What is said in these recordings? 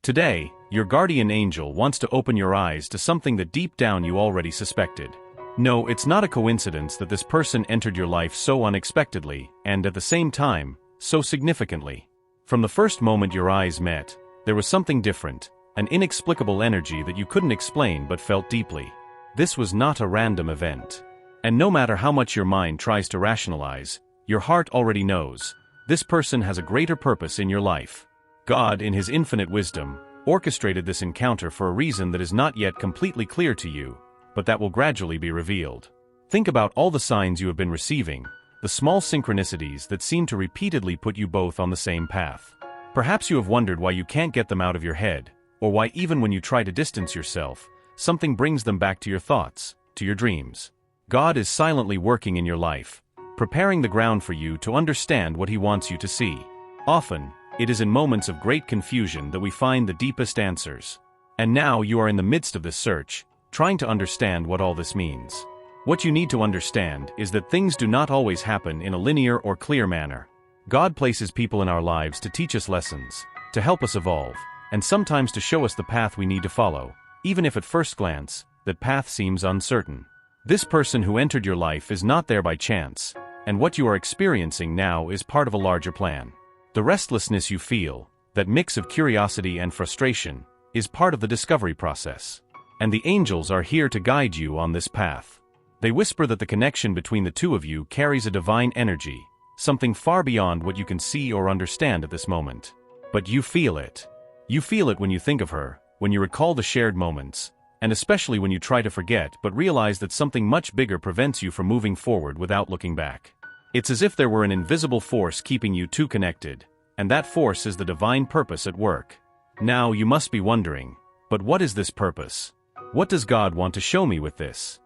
Today, your guardian angel wants to open your eyes to something that deep down you already suspected. No, it's not a coincidence that this person entered your life so unexpectedly, and at the same time, so significantly. From the first moment your eyes met, there was something different, an inexplicable energy that you couldn't explain but felt deeply. This was not a random event. And no matter how much your mind tries to rationalize, your heart already knows, this person has a greater purpose in your life. God, in His infinite wisdom, orchestrated this encounter for a reason that is not yet completely clear to you, but that will gradually be revealed. Think about all the signs you have been receiving, the small synchronicities that seem to repeatedly put you both on the same path. Perhaps you have wondered why you can't get them out of your head, or why even when you try to distance yourself, something brings them back to your thoughts, to your dreams. God is silently working in your life, preparing the ground for you to understand what He wants you to see. Often, it is in moments of great confusion that we find the deepest answers. And now you are in the midst of this search, trying to understand what all this means. What you need to understand is that things do not always happen in a linear or clear manner. God places people in our lives to teach us lessons, to help us evolve, and sometimes to show us the path we need to follow, even if at first glance, that path seems uncertain. This person who entered your life is not there by chance, and what you are experiencing now is part of a larger plan. The restlessness you feel, that mix of curiosity and frustration, is part of the discovery process. And the angels are here to guide you on this path. They whisper that the connection between the two of you carries a divine energy, something far beyond what you can see or understand at this moment. But you feel it. You feel it when you think of her, when you recall the shared moments, and especially when you try to forget but realize that something much bigger prevents you from moving forward without looking back. It's as if there were an invisible force keeping you two connected, and that force is the divine purpose at work. Now you must be wondering, but what is this purpose? What does God want to show me with this?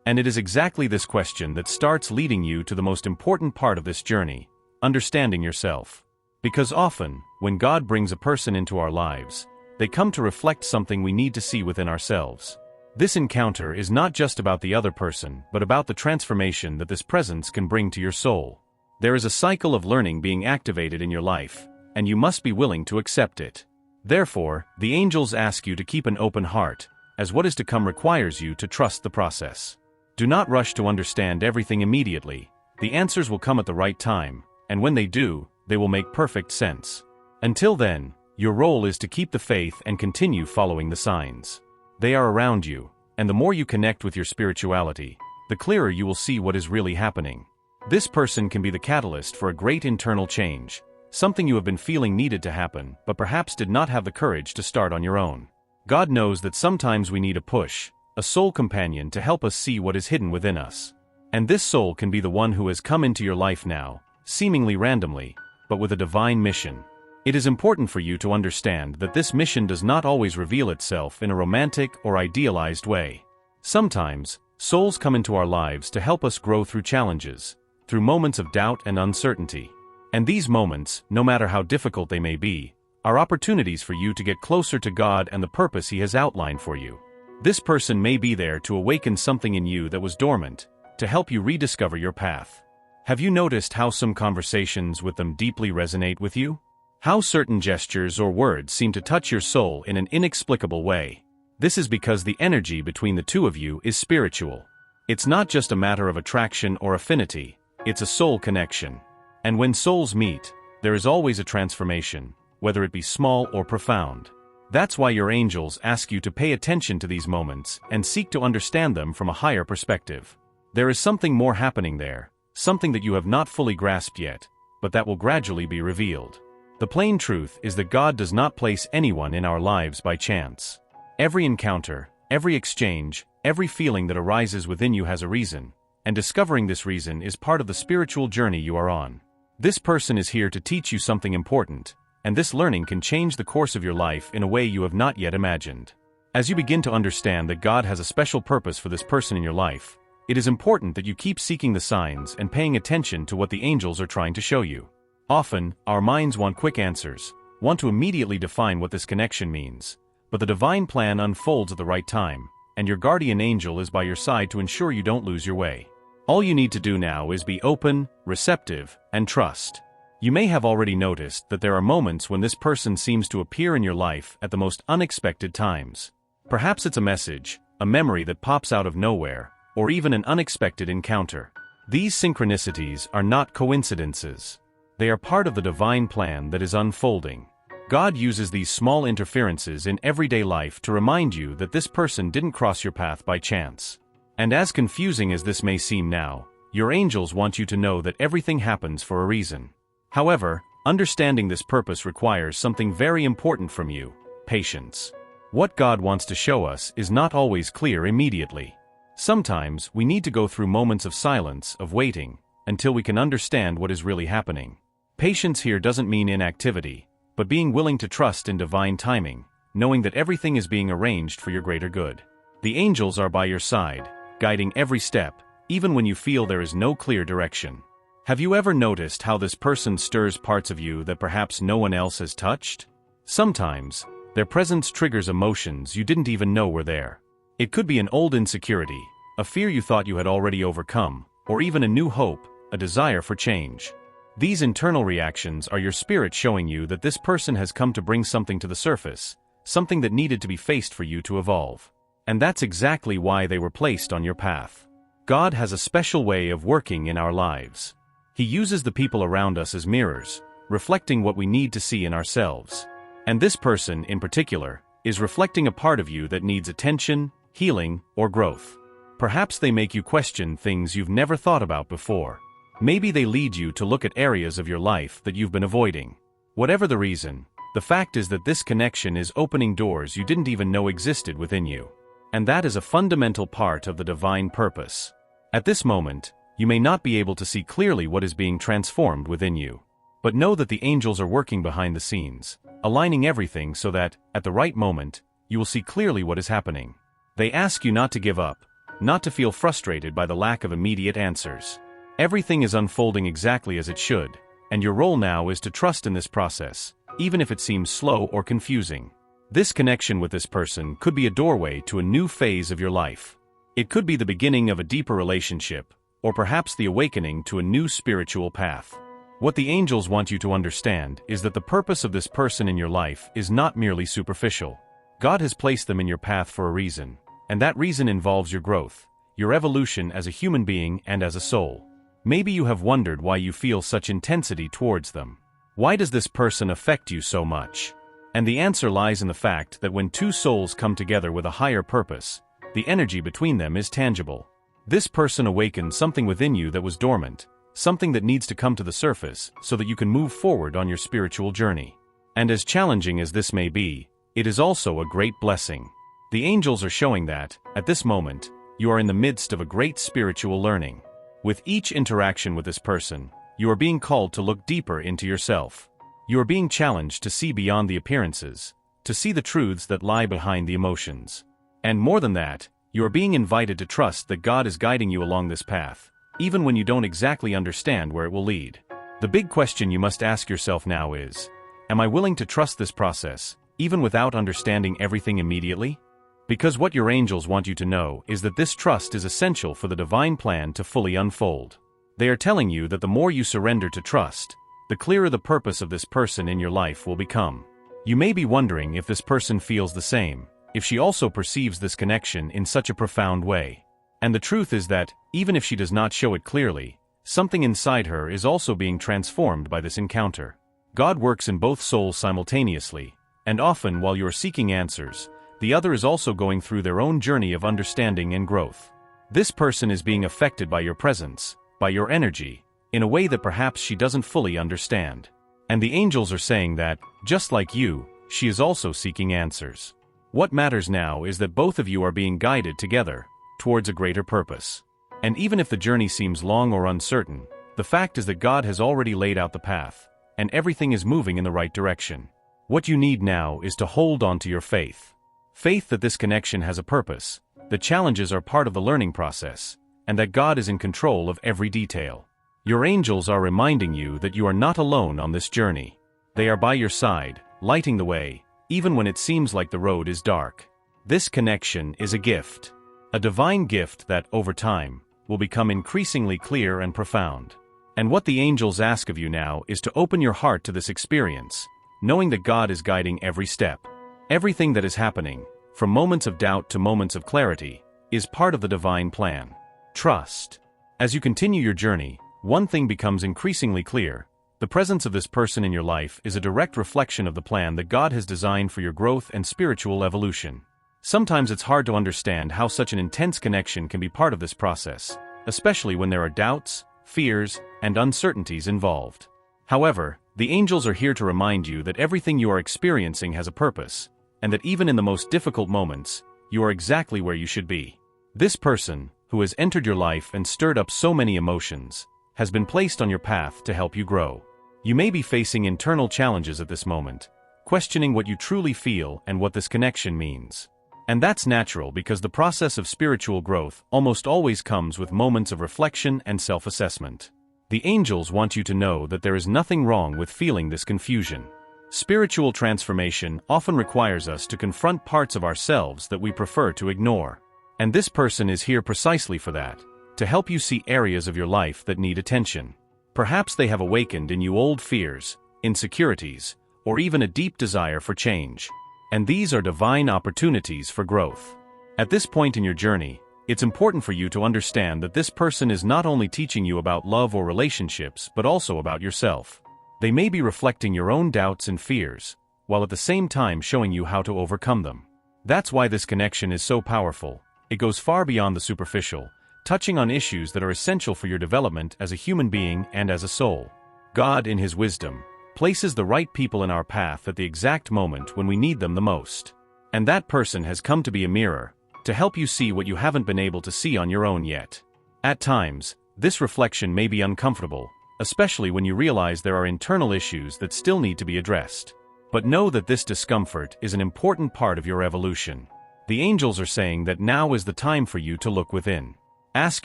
And it is exactly this question that starts leading you to the most important part of this journey, understanding yourself. Because often, when God brings a person into our lives, they come to reflect something we need to see within ourselves. This encounter is not just about the other person, but about the transformation that this presence can bring to your soul. There is a cycle of learning being activated in your life, and you must be willing to accept it. Therefore, the angels ask you to keep an open heart, as what is to come requires you to trust the process. Do not rush to understand everything immediately. The answers will come at the right time, and when they do, they will make perfect sense. Until then, your role is to keep the faith and continue following the signs. They are around you, and the more you connect with your spirituality, the clearer you will see what is really happening. This person can be the catalyst for a great internal change, something you have been feeling needed to happen, but perhaps did not have the courage to start on your own. God knows that sometimes we need a push, a soul companion to help us see what is hidden within us. And this soul can be the one who has come into your life now, seemingly randomly, but with a divine mission. It is important for you to understand that this mission does not always reveal itself in a romantic or idealized way. Sometimes, souls come into our lives to help us grow through challenges, through moments of doubt and uncertainty. And these moments, no matter how difficult they may be, are opportunities for you to get closer to God and the purpose He has outlined for you. This person may be there to awaken something in you that was dormant, to help you rediscover your path. Have you noticed how some conversations with them deeply resonate with you? How certain gestures or words seem to touch your soul in an inexplicable way? This is because the energy between the two of you is spiritual. It's not just a matter of attraction or affinity, it's a soul connection. And when souls meet, there is always a transformation, whether it be small or profound. That's why your angels ask you to pay attention to these moments and seek to understand them from a higher perspective. There is something more happening there, something that you have not fully grasped yet, but that will gradually be revealed. The plain truth is that God does not place anyone in our lives by chance. Every encounter, every exchange, every feeling that arises within you has a reason, and discovering this reason is part of the spiritual journey you are on. This person is here to teach you something important, and this learning can change the course of your life in a way you have not yet imagined. As you begin to understand that God has a special purpose for this person in your life, it is important that you keep seeking the signs and paying attention to what the angels are trying to show you. Often, our minds want quick answers, want to immediately define what this connection means, but the divine plan unfolds at the right time, and your guardian angel is by your side to ensure you don't lose your way. All you need to do now is be open, receptive, and trust. You may have already noticed that there are moments when this person seems to appear in your life at the most unexpected times. Perhaps it's a message, a memory that pops out of nowhere, or even an unexpected encounter. These synchronicities are not coincidences. They are part of the divine plan that is unfolding. God uses these small interferences in everyday life to remind you that this person didn't cross your path by chance. And as confusing as this may seem now, your angels want you to know that everything happens for a reason. However, understanding this purpose requires something very important from you: patience. What God wants to show us is not always clear immediately. Sometimes we need to go through moments of silence, of waiting, until we can understand what is really happening. Patience here doesn't mean inactivity, but being willing to trust in divine timing, knowing that everything is being arranged for your greater good. The angels are by your side, guiding every step, even when you feel there is no clear direction. Have you ever noticed how this person stirs parts of you that perhaps no one else has touched? Sometimes, their presence triggers emotions you didn't even know were there. It could be an old insecurity, a fear you thought you had already overcome, or even a new hope, a desire for change. These internal reactions are your spirit showing you that this person has come to bring something to the surface, something that needed to be faced for you to evolve. And that's exactly why they were placed on your path. God has a special way of working in our lives. He uses the people around us as mirrors, reflecting what we need to see in ourselves. And this person, in particular, is reflecting a part of you that needs attention, healing, or growth. Perhaps they make you question things you've never thought about before. Maybe they lead you to look at areas of your life that you've been avoiding. Whatever the reason, the fact is that this connection is opening doors you didn't even know existed within you. And that is a fundamental part of the divine purpose. At this moment, you may not be able to see clearly what is being transformed within you. But know that the angels are working behind the scenes, aligning everything so that, at the right moment, you will see clearly what is happening. They ask you not to give up, not to feel frustrated by the lack of immediate answers. Everything is unfolding exactly as it should, and your role now is to trust in this process, even if it seems slow or confusing. This connection with this person could be a doorway to a new phase of your life. It could be the beginning of a deeper relationship, or perhaps the awakening to a new spiritual path. What the angels want you to understand is that the purpose of this person in your life is not merely superficial. God has placed them in your path for a reason, and that reason involves your growth, your evolution as a human being and as a soul. Maybe you have wondered why you feel such intensity towards them. Why does this person affect you so much? And the answer lies in the fact that when two souls come together with a higher purpose, the energy between them is tangible. This person awakens something within you that was dormant, something that needs to come to the surface so that you can move forward on your spiritual journey. And as challenging as this may be, it is also a great blessing. The angels are showing that, at this moment, you are in the midst of a great spiritual learning. With each interaction with this person, you are being called to look deeper into yourself. You are being challenged to see beyond the appearances, to see the truths that lie behind the emotions. And more than that, you are being invited to trust that God is guiding you along this path, even when you don't exactly understand where it will lead. The big question you must ask yourself now is, am I willing to trust this process, even without understanding everything immediately? Because what your angels want you to know is that this trust is essential for the divine plan to fully unfold. They are telling you that the more you surrender to trust, the clearer the purpose of this person in your life will become. You may be wondering if this person feels the same, if she also perceives this connection in such a profound way. And the truth is that, even if she does not show it clearly, something inside her is also being transformed by this encounter. God works in both souls simultaneously, and often while you are seeking answers, the other is also going through their own journey of understanding and growth. This person is being affected by your presence, by your energy, in a way that perhaps she doesn't fully understand. And the angels are saying that, just like you, she is also seeking answers. What matters now is that both of you are being guided together, towards a greater purpose. And even if the journey seems long or uncertain, the fact is that God has already laid out the path, and everything is moving in the right direction. What you need now is to hold on to your faith. Faith that this connection has a purpose, that challenges are part of the learning process, and that God is in control of every detail. Your angels are reminding you that you are not alone on this journey. They are by your side, lighting the way, even when it seems like the road is dark. This connection is a gift. A divine gift that, over time, will become increasingly clear and profound. And what the angels ask of you now is to open your heart to this experience, knowing that God is guiding every step. Everything that is happening, from moments of doubt to moments of clarity, is part of the divine plan. Trust. As you continue your journey, one thing becomes increasingly clear. The presence of this person in your life is a direct reflection of the plan that God has designed for your growth and spiritual evolution. Sometimes it's hard to understand how such an intense connection can be part of this process, especially when there are doubts, fears, and uncertainties involved. However, the angels are here to remind you that everything you are experiencing has a purpose, and that even in the most difficult moments, you are exactly where you should be. This person, who has entered your life and stirred up so many emotions, has been placed on your path to help you grow. You may be facing internal challenges at this moment, questioning what you truly feel and what this connection means. And that's natural because the process of spiritual growth almost always comes with moments of reflection and self-assessment. The angels want you to know that there is nothing wrong with feeling this confusion. Spiritual transformation often requires us to confront parts of ourselves that we prefer to ignore. And this person is here precisely for that, to help you see areas of your life that need attention. Perhaps they have awakened in you old fears, insecurities, or even a deep desire for change. And these are divine opportunities for growth. At this point in your journey, it's important for you to understand that this person is not only teaching you about love or relationships but also about yourself. They may be reflecting your own doubts and fears, while at the same time showing you how to overcome them. That's why this connection is so powerful. It goes far beyond the superficial, touching on issues that are essential for your development as a human being and as a soul. God, in His wisdom, places the right people in our path at the exact moment when we need them the most. And that person has come to be a mirror, to help you see what you haven't been able to see on your own yet. At times, this reflection may be uncomfortable, especially when you realize there are internal issues that still need to be addressed. But know that this discomfort is an important part of your evolution. The angels are saying that now is the time for you to look within. Ask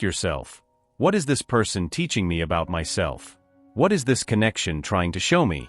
yourself, what is this person teaching me about myself? What is this connection trying to show me?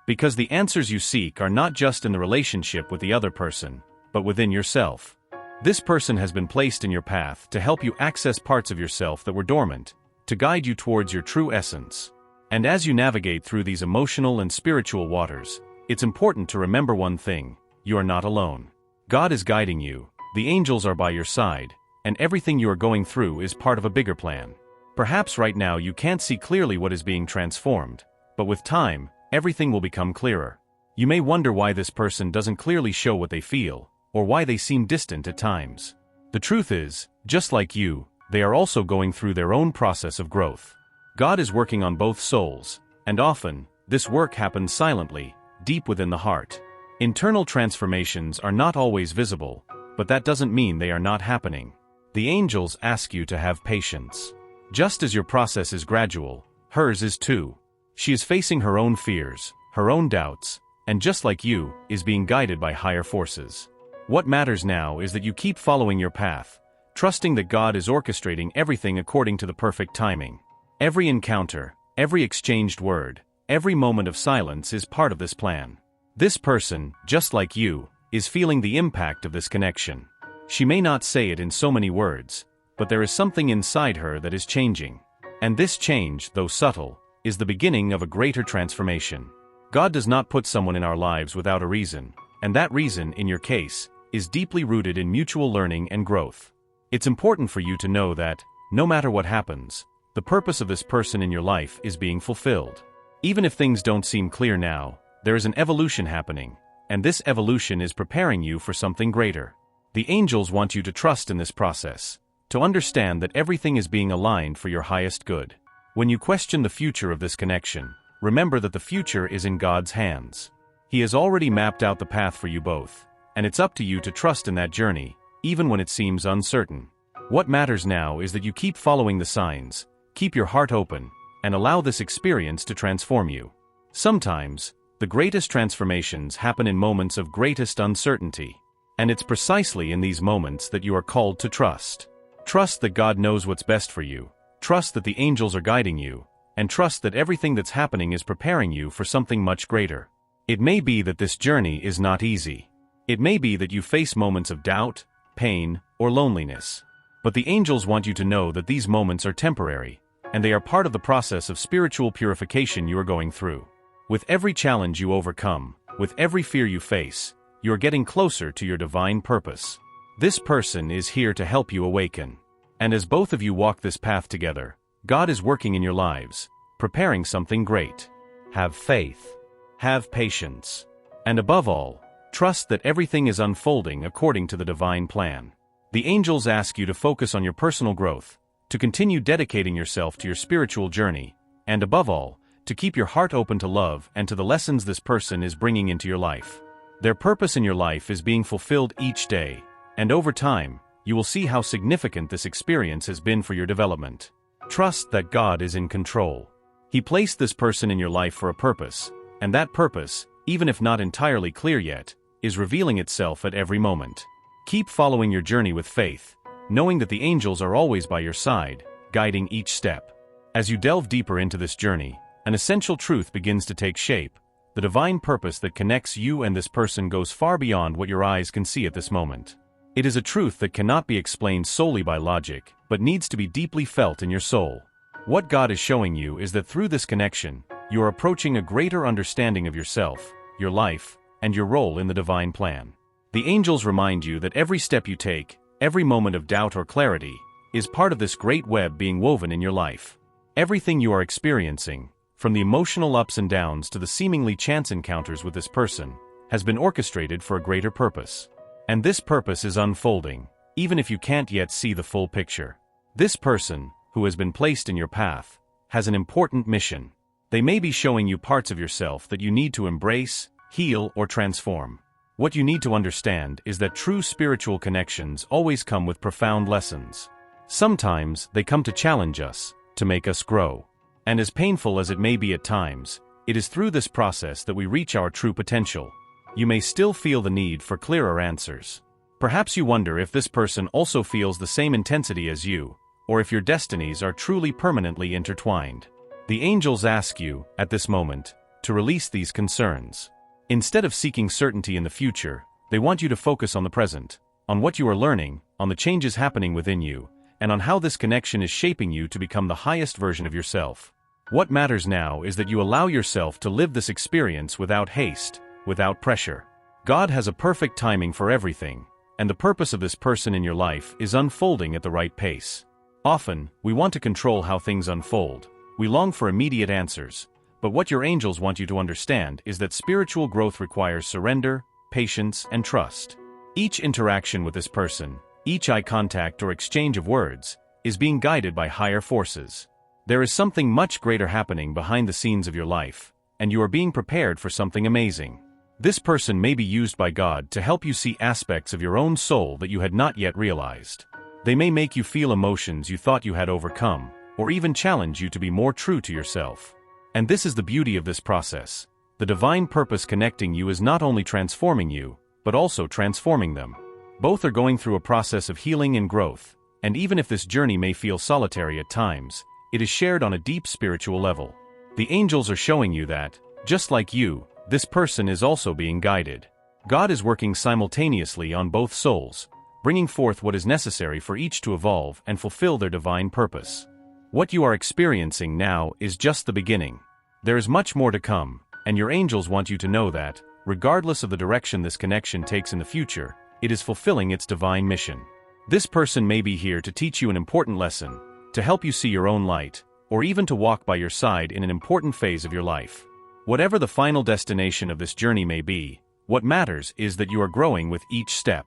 Because the answers you seek are not just in the relationship with the other person, but within yourself. This person has been placed in your path to help you access parts of yourself that were dormant, to guide you towards your true essence. And as you navigate through these emotional and spiritual waters, it's important to remember one thing: you are not alone. God is guiding you, the angels are by your side, and everything you are going through is part of a bigger plan. Perhaps right now you can't see clearly what is being transformed, but with time, everything will become clearer. You may wonder why this person doesn't clearly show what they feel, or why they seem distant at times. The truth is, just like you, they are also going through their own process of growth. God is working on both souls, and often, this work happens silently, deep within the heart. Internal transformations are not always visible, but that doesn't mean they are not happening. The angels ask you to have patience. Just as your process is gradual, hers is too. She is facing her own fears, her own doubts, and just like you, is being guided by higher forces. What matters now is that you keep following your path, trusting that God is orchestrating everything according to the perfect timing. Every encounter, every exchanged word, every moment of silence is part of this plan. This person, just like you, is feeling the impact of this connection. She may not say it in so many words, but there is something inside her that is changing. And this change, though subtle, is the beginning of a greater transformation. God does not put someone in our lives without a reason, and that reason, in your case, is deeply rooted in mutual learning and growth. It's important for you to know that, no matter what happens, the purpose of this person in your life is being fulfilled. Even if things don't seem clear now, there is an evolution happening, and this evolution is preparing you for something greater. The angels want you to trust in this process, to understand that everything is being aligned for your highest good. When you question the future of this connection, remember that the future is in God's hands. He has already mapped out the path for you both, and it's up to you to trust in that journey, even when it seems uncertain. What matters now is that you keep following the signs, keep your heart open, and allow this experience to transform you. Sometimes, the greatest transformations happen in moments of greatest uncertainty, and it's precisely in these moments that you are called to trust. Trust that God knows what's best for you, trust that the angels are guiding you, and trust that everything that's happening is preparing you for something much greater. It may be that this journey is not easy. It may be that you face moments of doubt, pain, or loneliness. But the angels want you to know that these moments are temporary, and they are part of the process of spiritual purification you are going through. With every challenge you overcome, with every fear you face, you are getting closer to your divine purpose. This person is here to help you awaken. And as both of you walk this path together, God is working in your lives, preparing something great. Have faith. Have patience. And above all, trust that everything is unfolding according to the divine plan. The angels ask you to focus on your personal growth, to continue dedicating yourself to your spiritual journey, and above all, to keep your heart open to love and to the lessons this person is bringing into your life. Their purpose in your life is being fulfilled each day, and over time, you will see how significant this experience has been for your development. Trust that God is in control. He placed this person in your life for a purpose, and that purpose, even if not entirely clear yet, is revealing itself at every moment. Keep following your journey with faith, knowing that the angels are always by your side, guiding each step. As you delve deeper into this journey, an essential truth begins to take shape. The divine purpose that connects you and this person goes far beyond what your eyes can see at this moment. It is a truth that cannot be explained solely by logic, but needs to be deeply felt in your soul. What God is showing you is that through this connection, you are approaching a greater understanding of yourself, your life, and your role in the divine plan. The angels remind you that every step you take, every moment of doubt or clarity, is part of this great web being woven in your life. Everything you are experiencing, from the emotional ups and downs to the seemingly chance encounters with this person, has been orchestrated for a greater purpose. And this purpose is unfolding, even if you can't yet see the full picture. This person, who has been placed in your path, has an important mission. They may be showing you parts of yourself that you need to embrace, heal, or transform. What you need to understand is that true spiritual connections always come with profound lessons. Sometimes they come to challenge us, to make us grow. And as painful as it may be at times, it is through this process that we reach our true potential. You may still feel the need for clearer answers. Perhaps you wonder if this person also feels the same intensity as you, or if your destinies are truly permanently intertwined. The angels ask you, at this moment, to release these concerns. Instead of seeking certainty in the future, they want you to focus on the present, on what you are learning, on the changes happening within you, and on how this connection is shaping you to become the highest version of yourself. What matters now is that you allow yourself to live this experience without haste, without pressure. God has a perfect timing for everything, and the purpose of this person in your life is unfolding at the right pace. Often, we want to control how things unfold. We long for immediate answers, but what your angels want you to understand is that spiritual growth requires surrender, patience, and trust. Each interaction with this person, each eye contact or exchange of words, is being guided by higher forces. There is something much greater happening behind the scenes of your life, and you are being prepared for something amazing. This person may be used by God to help you see aspects of your own soul that you had not yet realized. They may make you feel emotions you thought you had overcome, or even challenge you to be more true to yourself. And this is the beauty of this process. The divine purpose connecting you is not only transforming you, but also transforming them. Both are going through a process of healing and growth, and even if this journey may feel solitary at times, it is shared on a deep spiritual level. The angels are showing you that, just like you, this person is also being guided. God is working simultaneously on both souls, bringing forth what is necessary for each to evolve and fulfill their divine purpose. What you are experiencing now is just the beginning. There is much more to come, and your angels want you to know that, regardless of the direction this connection takes in the future, it is fulfilling its divine mission. This person may be here to teach you an important lesson, to help you see your own light, or even to walk by your side in an important phase of your life. Whatever the final destination of this journey may be, what matters is that you are growing with each step.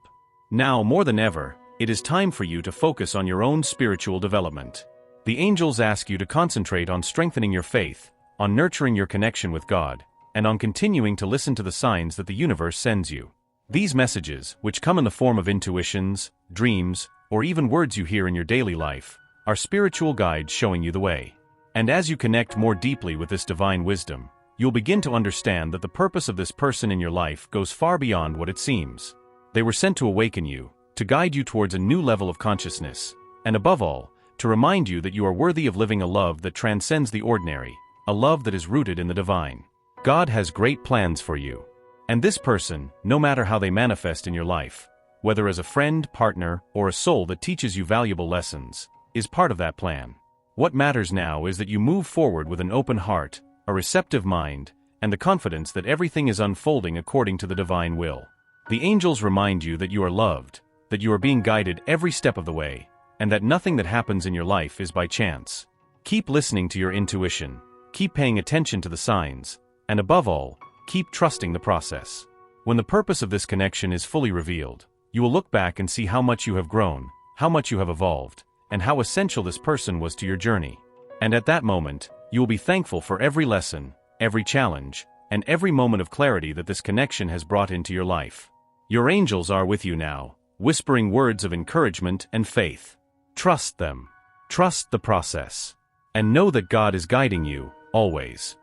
Now, more than ever, it is time for you to focus on your own spiritual development. The angels ask you to concentrate on strengthening your faith, on nurturing your connection with God, and on continuing to listen to the signs that the universe sends you. These messages, which come in the form of intuitions, dreams, or even words you hear in your daily life, are spiritual guides showing you the way. And as you connect more deeply with this divine wisdom, you'll begin to understand that the purpose of this person in your life goes far beyond what it seems. They were sent to awaken you, to guide you towards a new level of consciousness, and above all, to remind you that you are worthy of living a love that transcends the ordinary, a love that is rooted in the divine. God has great plans for you. And this person, no matter how they manifest in your life, whether as a friend, partner, or a soul that teaches you valuable lessons, is part of that plan. What matters now is that you move forward with an open heart, a receptive mind, and the confidence that everything is unfolding according to the divine will. The angels remind you that you are loved, that you are being guided every step of the way, and that nothing that happens in your life is by chance. Keep listening to your intuition, keep paying attention to the signs, and above all, keep trusting the process. When the purpose of this connection is fully revealed, you will look back and see how much you have grown, how much you have evolved, and how essential this person was to your journey. And at that moment, you will be thankful for every lesson, every challenge, and every moment of clarity that this connection has brought into your life. Your angels are with you now, whispering words of encouragement and faith. Trust them. Trust the process. And know that God is guiding you, always.